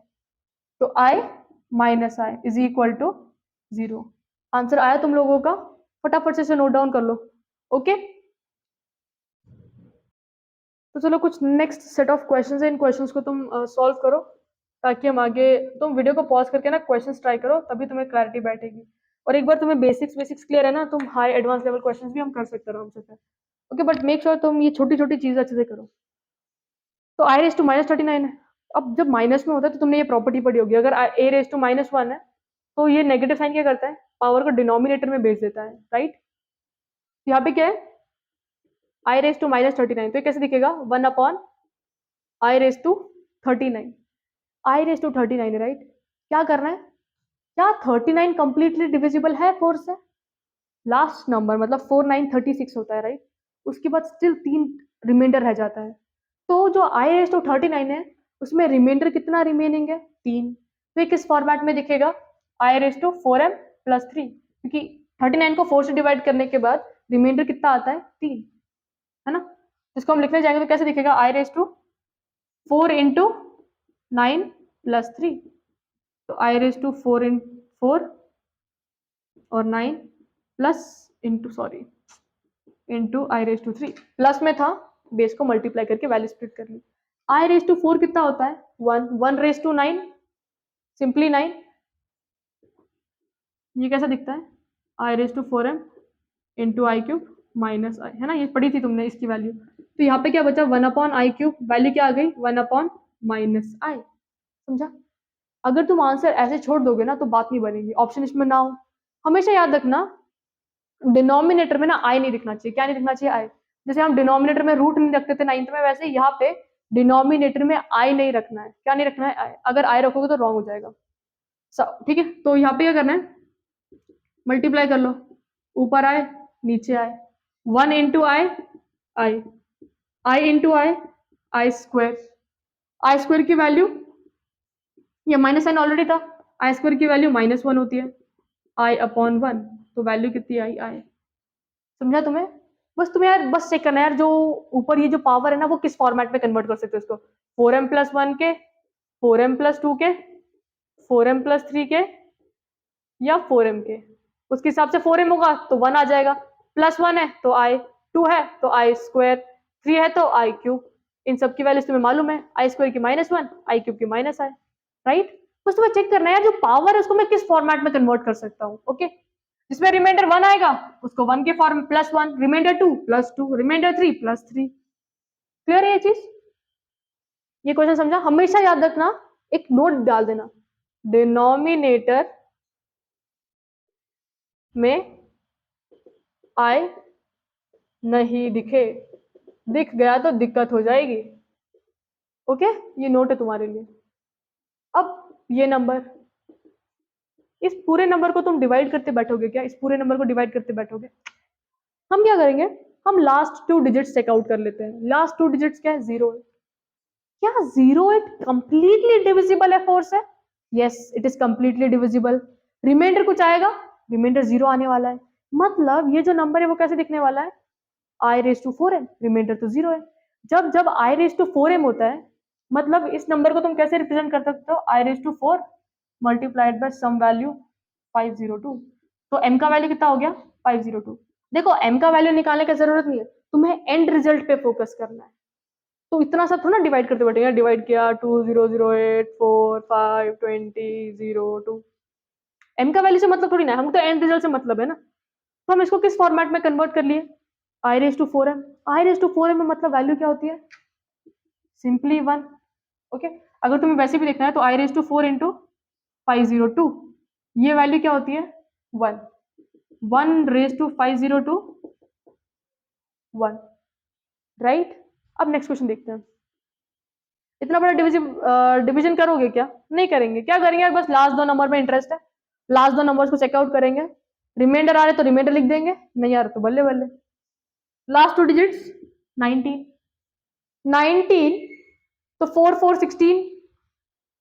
तो i -i is equal to 0। Answer आया तुम लोगों का, फटाफट से इसे नोट डाउन कर लो। ओके, तो चलो कुछ नेक्स्ट सेट ऑफ क्वेश्चंस है, इन क्वेश्चंस को तुम सॉल्व करो, ताकि हम आगे, तुम वीडियो को पॉज करके ना क्वेश्चंस ट्राई करो, तभी तुम्हें क्लैरिटी बैठेगी। और एक बार तुम्हें बेसिक्स क्लियर है ना, तुम हाई एडवांस लेवल क्वेश्चंस भी हम कर सकते हैं आराम से। ओके, बट मेक श्योर तुम ये छोटी छोटी चीजें अच्छे से करो। तो i रेस टू -39 है, अब जब माइनस में होता है तो तुमने ये प्रॉपर्टी पढ़ी होगी, अगर a रेस टू -1 है तो ये नेगेटिव साइन क्या करता है, पावर को डिनोमिनेटर में भेज देता है, राइट। यहाँ पे क्या है, i रेस टू -39, तो ये कैसे दिखेगा 1/i raise to 39, i raise to 39 है, राइट। क्या करना है, क्या 39 कंप्लीटली डिविजिबल है 4 से, लास्ट नंबर मतलब 4936 होता है, राइट। उसके बाद स्टिल 3 रिमाइंडर रह जाता है, तो जो आई रेस टू 39 है उसमें रिमाइंडर कितना रिमेनिंग है 3, तो ये किस फॉर्मेट में दिखेगा i raise to 4m plus 3, क्योंकि 39 को 4 से डिवाइड करने के बाद रिमाइंडर कितना आता है 3, है ना। इसको हम लिखने जाएंगे तो कैसे दिखेगा i raise to 4 into 9 plus 3, तो आई रेस टू 4 और 9 plus into i raise to 3, प्लस में था बेस को मल्टीप्लाई करके वैल्यू स्प्लिट कर ली। आई रेस टू 4 कितना होता है 1 रेस टू 9 सिंपली 9, ये कैसा दिखता है I raise to 4m into I cube minus I, है ना, ये पढ़ी थी तुमने इसकी वैल्यू। तो यहाँ पे क्या बचा 1 अपॉन आई क्यूब, वैल्यू क्या आ गई 1 अपॉन माइनस आई, समझा। अगर तुम आंसर ऐसे छोड़ दोगे ना तो बात नहीं बनेगी, ऑप्शन इसमें ना हो। हमेशा याद रखना डिनोमिनेटर में ना आई नहीं दिखना चाहिए। क्या नहीं दिखना चाहिए आई, जैसे हम डिनोमिनेटर में रूट नहीं रखते थे 9th में, वैसे यहाँ पे डिनोमिनेटर में आई नहीं रखना है। क्या नहीं रखना है आई, अगर आई रखोगे तो रॉन्ग हो जाएगा। ठीक है, तो यहाँ पे क्या करना है मल्टीप्लाई कर लो, ऊपर आए नीचे आए 1 into I I, I into i square की वैल्यू, ये माइनस साइन ऑलरेडी था, आई स्क्वायर की वैल्यू -1 होती है आई अपॉन 1, तो वैल्यू कितनी आई आई, समझा तुम्हें। बस तुम्हें यार बस चेक करना है यार, जो ऊपर ये जो पावर है ना वो किस फॉर्मेट में कन्वर्ट कर सकते हो इसको, 4m प्लस 1 के, 4m प्लस 2 के, 4m प्लस 3 के, या 4m के। उसके हिसाब से 4m होगा तो 1 आ जाएगा, +1 है तो आई, 2 है तो आई स्क्वायर, 3 है तो आई क्यूब। इन सब की वैल्यूज तुम्हें मालूम है, आई स्क्वायर की -1, आई क्यूब की -i, राइट। बस तुम्हें चेक करना है यार जो पावर है उसको मैं किस फॉर्मेट में कन्वर्ट कर सकता हूँ। ओके, जिसमें रिमाइंडर 1 आएगा उसको 1 के फॉर्म +1, रिमाइंडर 2 +2, रिमाइंडर 3 +3। क्लियर है ये चीज, ये क्वेश्चन समझा। हमेशा याद रखना, एक नोट डाल देना, डिनोमिनेटर में आई नहीं दिखे, दिख गया तो दिक्कत हो जाएगी। ओके, ये नोट है तुम्हारे लिए। अब ये नंबर, इस पूरे नंबर को तुम डिवाइड करते बैठोगे क्या, इस पूरे नंबर को डिवाइड करते बैठोगे। हम क्या करेंगे, हम लास्ट 2 डिजिट्स चेकआउट कर लेते हैं। लास्ट 2 डिजिट्स क्या है 0, क्या 08 कंप्लीटली डिविजिबल है 4 से, yes it is completely divisible. Remainder कुछ आएगा, रिमाइंडर 0 आने वाला है, मतलब ये जो नंबर है वो कैसे दिखने वाला है I raise to 4m, reminder तो 0 है। जब जब आई रेस टू 4m होता है मतलब इस नंबर को तुम कैसे रिप्रेजेंट कर सकते हो, I raise to 4 multiplied by some value 502, तो m का वैल्यू कितना हो गया 502। देखो m का वैल्यू निकालने की जरूरत नहीं है, तुम्हें एंड रिजल्ट पे फोकस करना है। तो इतना सब थोड़ा डिवाइड करते बैठेंगे, डिवाइड किया 2008 4 5 20 02, m का वैल्यू से मतलब थोड़ी ना, हमको तो एंड रिजल्ट से मतलब है ना। तो हम इसको किस फॉर्मेट में कन्वर्ट कर लिए, I raise to 4m, I raise to 4m में मतलब वैल्यू क्या होती है सिंपली 1। ओके, अगर तुम्हें वैसे भी देखना है तो आई रेस टू 4 इंटू 502, ये वैल्यू क्या होती है 1, 1 रेस टू 502 1, राइट। अब नेक्स्ट क्वेश्चन देखते हैं। इतना बड़ा डिवीजन करोगे क्या, नहीं करेंगे। क्या करेंगे, बस लास्ट 2 नंबर में इंटरेस्ट है, लास्ट 2 नंबर्स को चेकआउट करेंगे, रिमाइंडर आ रहे तो रिमाइंडर लिख देंगे, नहीं आ रहे तो बल्ले बल्ले। लास्ट 2 डिजिट्स 19 तो 4 4 16,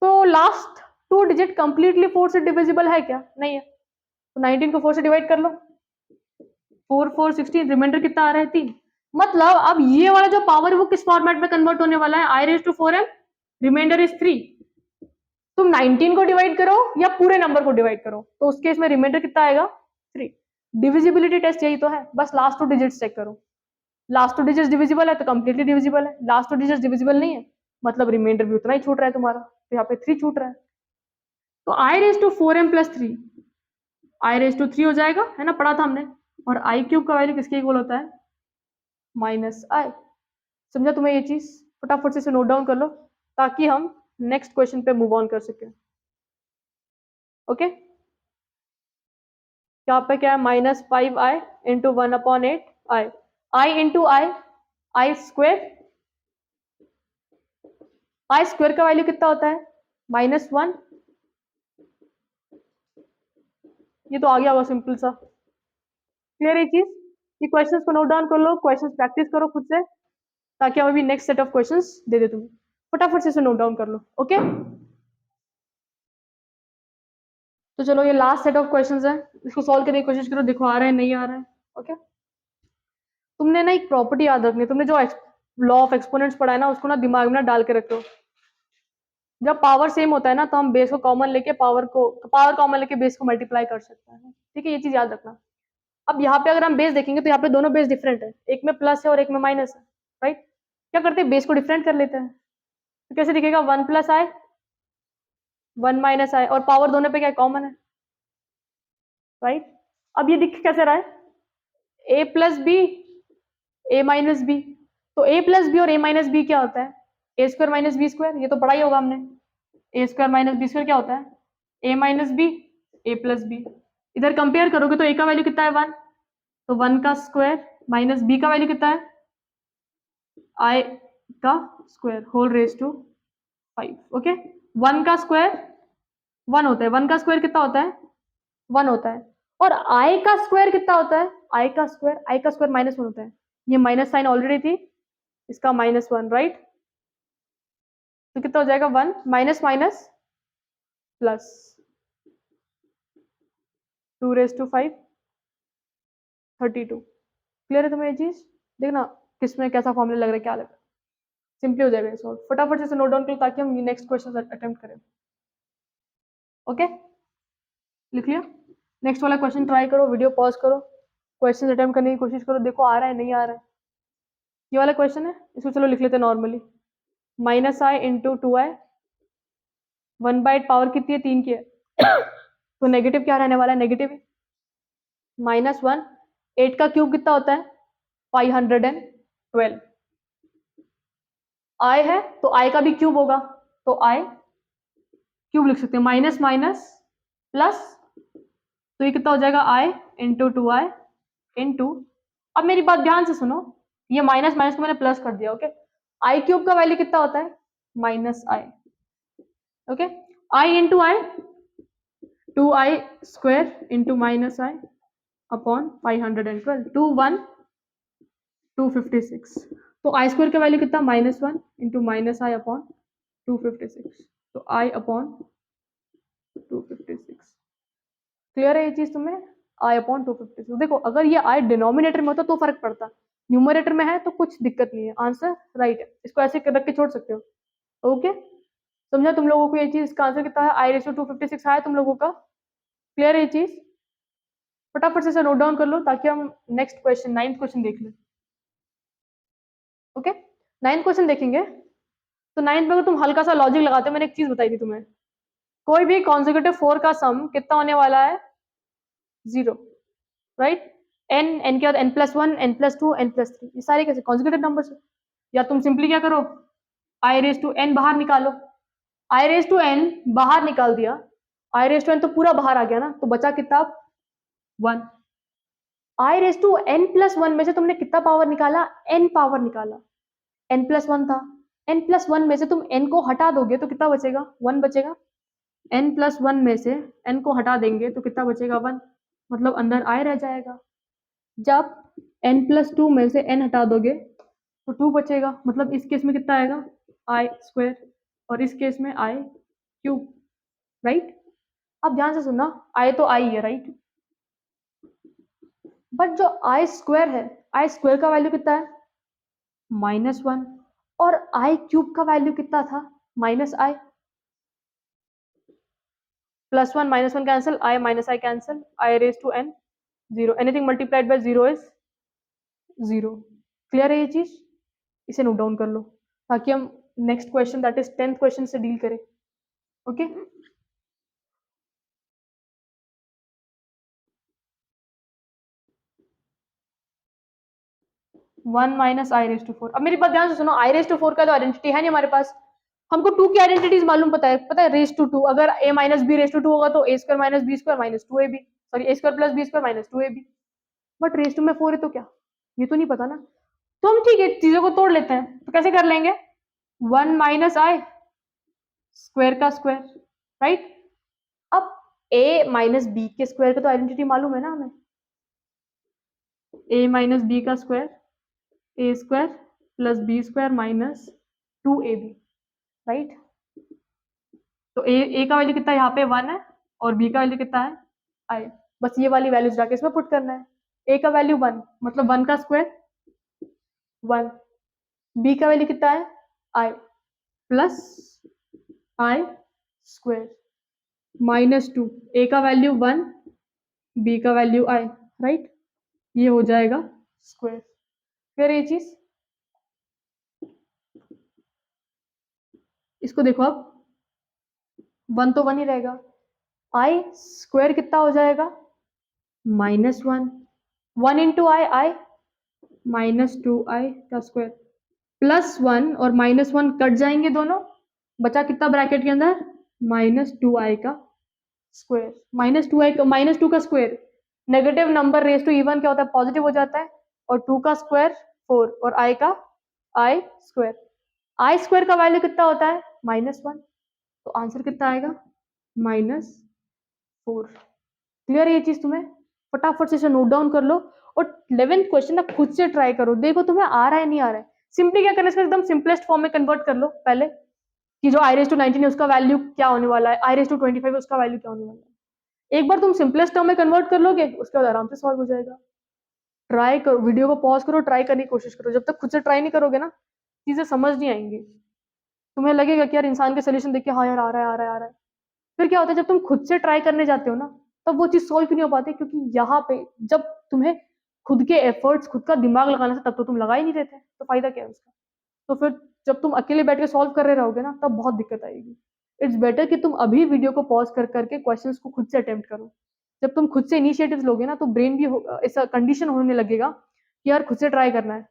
तो लास्ट 2 डिजिट कंप्लीटली 4 से डिविजिबल है क्या, नहीं है, तो 19 को 4 से डिवाइड कर लो, 4 4 16, रिमाइंडर कितना आ रहा है 3। मतलब अब ये वाला जो पावर है वो किस फॉर्मेट में कन्वर्ट होने वाला है, I raise to 4m, remainder is 3। तुम 19 को डिवाइड करो या पूरे नंबर को डिवाइड करो, तो उस केस में रिमाइंडर कितना आएगा 3। डिविजिबिलिटी टेस्ट यही तो है, बस लास्ट 2 डिजिट्स चेक करो, लास्ट 2 डिजिट्स डिविजिबल है तो कंप्लीटली डिविजिबल है, लास्ट 2 डिजिट्स डिविजिबल नहीं है मतलब रिमाइंडर भी उतना ही छूट रहा है तुम्हारा, तो यहाँ पे 3 छूट रहा है। तो I raise to 4m plus 3, I raise to 3 हो जाएगा, है ना, पढ़ा था हमने। और आई क्यूब का वैल्यू किसके इक्वल होता है -i। समझा तुम्हें ये चीज, फटाफट से नोट डाउन कर लो ताकि हम नेक्स्ट क्वेश्चन पे मूव ऑन कर सके। ओके, यहाँ पे क्या है -5i into 1/8 I into i square का वैल्यू कितना होता है -1, ये तो आ गया होगा सिंपल सा। क्लियर ये चीज, ये क्वेश्चंस को नोट डाउन कर लो, क्वेश्चंस प्रैक्टिस करो खुद से, ताकि हम अभी नेक्स्ट सेट ऑफ क्वेश्चंस दे दे तुम्हें। फटाफट से इसे नोट डाउन कर लो। ओके, तो चलो ये लास्ट सेट ऑफ क्वेश्चंस है, इसको सॉल्व करने की कोशिश करो, देखो आ रहा है नहीं आ रहा है। ओके, तुमने ना एक प्रॉपर्टी याद रखनी है, तुमने जो लॉ ऑफ एक्सपोनेंट्स पढ़ा है ना उसको ना दिमाग में ना डाल के रखो। जब पावर सेम होता है ना तो हम बेस को कॉमन लेके पावर कॉमन लेके बेस को मल्टीप्लाई कर सकते हैं। ठीक है, ये चीज याद रखना। अब यहाँ पे अगर हम बेस देखेंगे तो यहाँ पे दोनों बेस डिफरेंट है, एक में प्लस है और एक में माइनस है, राइट। क्या करते हैं, बेस को डिफरेंट कर लेते हैं, तो कैसे दिखेगा, 1 प्लस आई 1 माइनस आई, और पावर दोनों पे क्या कॉमन है, राइट। अब ये दिख कैसे रहा है, ए प्लस बी ए माइनस बी, तो ए प्लस बी और ए माइनस बी क्या होता है, ए स्क्वायर माइनस बी स्क्वायर, ये तो पढ़ा ही होगा हमने। ए स्क्वायर माइनस बी स्क्वायर क्या होता है, ए माइनस बी ए प्लस बी। इधर कंपेयर करोगे तो ए का वैल्यू कितना है 1, तो 1 का स्क्वायर माइनस बी का वैल्यू कितना है आई का square whole raise to 5। Okay, 1 का स्क्वायर 1 होता है, 1 का स्क्वायर कितना होता है 1 होता है, और आई का स्क्वायर कितना होता है, आई का स्क्वायर -1 होता है। ये माइनस साइन ऑलरेडी थी, इसका -1, राइट। तो कितना हो जाएगा 1 minus minus plus 2 raise to 5 32। Clear है तुम्हें ये चीज, देखना किसमें कैसा फॉर्मूला लग रहा है, क्या लग रहा है, सिंपली हो जाएगा सॉल्व। फटाफट से नोट डाउन करो ताकि हम नेक्स्ट क्वेश्चन अटेम्प्ट करें। ओके, लिख लिया, नेक्स्ट वाला क्वेश्चन ट्राई करो, वीडियो पॉज करो, क्वेश्चन अटेम्प्ट करने की कोशिश करो, देखो आ रहा है नहीं आ रहा है। ये वाला क्वेश्चन है, इसको चलो लिख लेते हैं नॉर्मली, माइनस आई इंटू 2i, 1/8 पावर कितनी है 3 की है तो नेगेटिव क्या रहने वाला है, नेगेटिव -1, 8 का क्यूब कितना होता है 512, आई है तो आई का भी क्यूब होगा, तो आई क्यूब लिख सकते हैं, माइनस माइनस प्लस, तो ये कितना हो जाएगा आई इंटू 2i इंटू, अब मेरी बात ध्यान से सुनो, ये माइनस माइनस को मैंने प्लस कर दिया। ओके, आई क्यूब का वैल्यू कितना होता है माइनस आई, ओके, आई इंटू आई 2i स्क्वायर इंटू माइनस आई अपॉन 512, 2 1 256, तो आई स्क्वायर का वैल्यू कितना -1 इंटू माइनस आई अपॉन 256, तो आई अपॉन 256। क्लियर है ये चीज तुम्हें, आई अपॉन 256। देखो अगर ये आई डिनोमिनेटर में होता तो फर्क पड़ता, न्यूमरेटर में है तो कुछ दिक्कत नहीं है, आंसर राइट है, इसको ऐसे रख के छोड़ सकते हो। ओके, समझा तुम लोगों को ये चीज, इसका आंसर कितना है आई रेशो 256 आया तुम लोगों का। क्लियर है ये चीज, फटाफट से नोट डाउन कर लो ताकि हम नेक्स्ट क्वेश्चन 9th क्वेश्चन देख लें। ओके, 9th क्वेश्चन देखेंगे, तो 9th में अगर तुम हल्का सा लॉजिक लगाते हो, मैंने एक चीज बताई थी तुम्हें, कोई भी कॉन्जिक्यूटिव 4 का सम कितना होने वाला है 0, राइट। n के बाद n+1 n+2 n+3, ये सारे कैसे कॉन्जिक्यूटिव नंबर्स है, या तुम सिंपली क्या करो आई रेज टू n बाहर निकालो, आई रेज टू n बाहर निकाल दिया, आई रेज टू n तो पूरा बाहर आ गया ना, तो बचा कितना 1, आई रेज टू n+1 में से तुमने कितना पावर निकाला, n पावर निकाला, n+1 था, n+1 में से तुम n को हटा दोगे तो कितना बचेगा 1 बचेगा, n+1 में से n को हटा देंगे तो कितना बचेगा 1, मतलब अंदर i रह जाएगा। जब n+2 में से n हटा दोगे तो 2 बचेगा, मतलब इस केस में कितना आएगा i स्क्वायर, और इस केस में i क्यूब, राइट। अब ध्यान से सुनना, i तो i है, राइट, बट जो i स्क्वायर है, i स्क्वायर का वैल्यू कितना है -1, और i क्यूब का वैल्यू कितना था -i, +1 -1 cancel, i -i cancel, i raise to n 0, anything multiplied by 0 is 0। Clear है ये चीज, इसे नोट डाउन कर लो ताकि हम next question that is 10th question से डील करें। Okay, one minus i raise to 4। अब मेरी बात ध्यान से सुनो, आई रेज टू 4 का तो आइडेंटिटी है नहीं हमारे पास, हमको 2 की आइडेंटिटीज मालूम पता है रेज टू 2, अगर a minus b raise to 2 होगा तो a square minus b square minus 2ab, sorry a square plus b square minus 2ab, but raise to में 4 है तो क्या, ये तो नहीं पता ना, तो हम ठीक है चीजों को तोड़ लेते हैं, तो कैसे कर लेंगे 1 माइनस आई स्क्वायर का स्क्वायर, राइट। अब a माइनस बी के स्क्वायर का तो आइडेंटिटी मालूम है ना हमें, a माइनस बी का square a square plus b square minus 2ab, right. तो ए का वैल्यू कितना है यहाँ पे 1 है और बी का वैल्यू कितना है आई। बस ये वाली वैल्यूज जाके इसमें पुट करना है। ए का वैल्यू 1 मतलब 1 का स्क्वायर 1, बी का वैल्यू कितना है आई प्लस आई स्क्वायर माइनस 2, ए का वैल्यू 1 बी का वैल्यू आई, राइट। ये हो जाएगा स्क्वायर। फिर ये चीज इसको देखो अब 1 तो 1 ही रहेगा, आई स्क्वायर कितना हो जाएगा -1, 1 इंटू आई -2i का स्क्वायर प्लस 1 और -1 कट जाएंगे दोनों, बचा कितना ब्रैकेट के अंदर -2i का स्क्वायर। -2 का square negative number raise to even क्या होता है पॉजिटिव हो जाता है, और 2 का स्क्वायर 4 और i का आई स्क्वायर का वैल्यू कितना होता है -1, तो आंसर कितना आएगा -4। क्लियर है ये चीज तुम्हें? फटाफट से इसे नोट डाउन कर लो और 11th क्वेश्चन ना खुद से ट्राई करो, देखो तुम्हें आ रहा है नहीं आ रहा है। सिंपली क्या करना है, इसको एकदम सिंपलेस्ट फॉर्म में कन्वर्ट कर लो पहले कि जो i⁻19 है उसका वैल्यू क्या होने वाला है, i⁻25 है उसका वैल्यू क्या होने वाला है। एक बार तुम सिंपलेस्ट टर्म में कन्वर्ट कर लोगे उसके बाद आराम से सॉल्व हो जाएगा। ट्राई करो, वीडियो को पॉज करो, ट्राई करने की कोशिश करो। जब तक खुद से ट्राई नहीं करोगे ना चीजें समझ नहीं आएंगी, तुम्हें लगेगा कि यार इंसान के सोल्यूशन देख के हाँ यार आ रहा है आ रहा है आ रहा है। फिर क्या होता है जब तुम खुद से ट्राई करने जाते हो ना तब वो चीज सॉल्व क्यों नहीं हो पाती, क्योंकि यहाँ पे जब तुम्हें खुद के एफर्ट्स खुद का दिमाग लगाना था तब तो तुम लगा ही नहीं रहे थे, तो फायदा क्या है उसका। तो फिर जब तुम अकेले बैठ के सॉल्व कर रहे रहोगे ना तब बहुत दिक्कत आएगी। इट्स बेटर कि तुम अभी वीडियो को पॉज कर करके क्वेश्चंस को खुद से अटेम्प्ट करो। जब तुम खुद से इनिशिएटिव्स लोगे ना तो ब्रेन भी ऐसा कंडीशन होने लगेगा कि यार खुद से ट्राई करना है,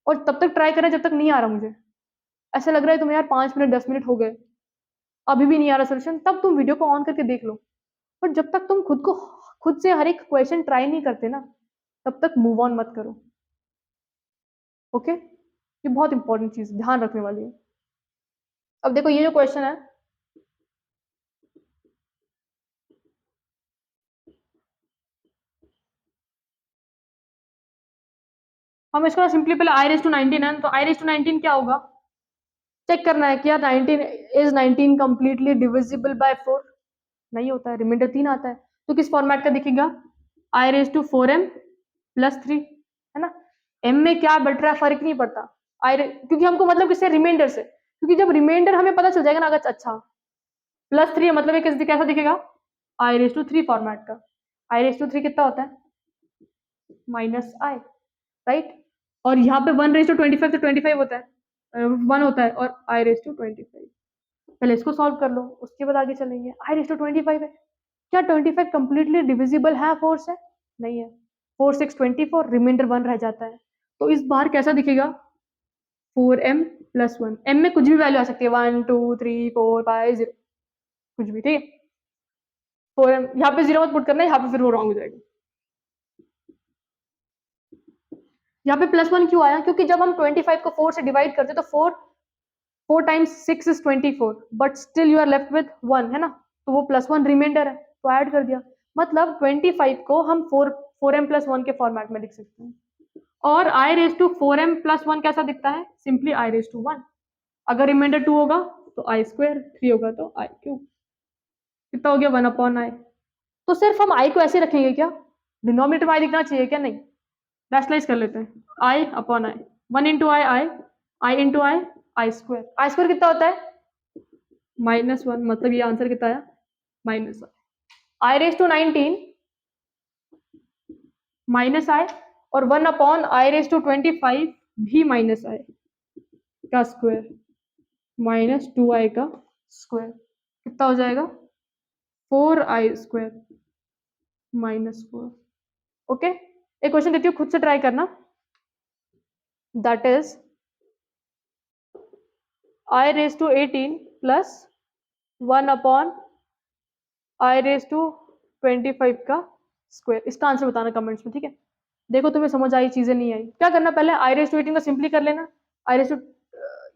और तब तक ट्राई करना है जब तक नहीं आ रहा मुझे, ऐसा लग रहा है तुम्हें यार 5 मिनट 10 मिनट हो गए अभी भी नहीं आ रहा सोल्यूशन, तब तुम वीडियो को ऑन करके देख लो। पर जब तक तुम खुद से हर एक क्वेश्चन ट्राई नहीं करते ना तब तक मूव ऑन मत करो। ओके, ये बहुत इंपॉर्टेंट चीज ध्यान रखने वाली है। अब देखो ये जो क्वेश्चन है हम इसको सिंपली पहले i⁻19 है तो i⁻19 क्या होगा चेक करना है कि यार 19 इज 19 कंप्लीटली डिविजिबल बाय 4, नहीं होता है, रिमाइंडर 3 आता है। तो किस फॉर्मेट का दिखेगा i⁴m + 3, है ना। m में क्या बढ़ रहा है फर्क नहीं पड़ता, क्योंकि हमको मतलब किससे रिमाइंडर से, क्योंकि जब रिमाइंडर हमें पता चल जाएगा ना अगर अच्छा +3 मतलब ये कैसा दिखेगा i⁻3 फॉर्मेट का। i⁻3 कितना होता है -i, राइट। और यहाँ पे 1⁻25 तो 25 होता है, 1 होता है, और i⁻25 पहले इसको सॉल्व कर लो उसके बाद आगे चलेंगे। i⁻25 है, क्या 25 कंप्लीटली डिविजिबल है 4 से, नहीं है। 4 6 24, रिमाइंडर 1 रह जाता है, तो इस बार कैसा दिखेगा 4m + 1। m में कुछ भी वैल्यू आ सकती है 1 2 3 4 5 0 कुछ भी, ठीक है। 4m यहाँ पे 0 मत पुट करना है, यहाँ पे फिर वो रॉन्ग हो जाएगा। यहाँ पे +1 क्यों आया, क्योंकि जब हम 25 को 4 से डिवाइड करते तो 4 times 6 is 24, but still you are left with 1, है ना, तो वो +1 रिमाइंडर है तो ऐड कर दिया। मतलब 25 को हम 4m + 1 के फॉर्मेट में लिख सकते हैं। और i⁻4m + 1 कैसा दिखता है, सिंपली i⁻1। अगर रिमाइंडर 2 होगा तो i², 3 होगा तो i³ कितना हो गया 1/i। तो सिर्फ हम i को ऐसे रखेंगे क्या, डिनोमिनेटर में i दिखना चाहिए क्या, नहीं, रैशनलाइज कर लेते हैं i/i, 1 × i × i², i² कितना होता है -1, मतलब ये आंसर कितना आया -1। i⁻19 -i और 1/i⁻25 भी -i का स्क्वायर -2i का स्क्वायर कितना हो जाएगा 4i² -4। ओके, एक क्वेश्चन देती हूँ खुद से ट्राई करना, दैट इज i⁻18 + 1/i⁻25 का स्क्वायर। इसका आंसर बताना कमेंट्स में, ठीक है। देखो तुम्हें समझ आई चीजें नहीं आई, क्या करना पहले i⁻18 को सिंपली कर लेना,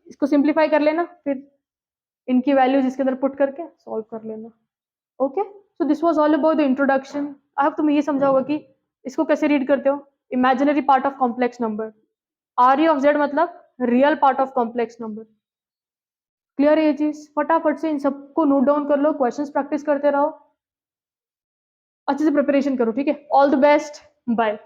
इसको सिंप्लीफाई कर लेना, फिर इनकी वैल्यूज इसके अंदर पुट करके सॉल्व कर लेना। Okay, so this was all about the introduction. अब तुम्हें ये समझा होगा कि इसको कैसे रीड करते हो, imaginary part of complex number, r(z) मतलब real part of complex number. Clear है ये चीज? फटाफट से इन सबको नोट डाउन कर लो, क्वेश्चंस प्रैक्टिस करते रहो, अच्छे से प्रिपरेशन करो, ठीक है? All the best, bye.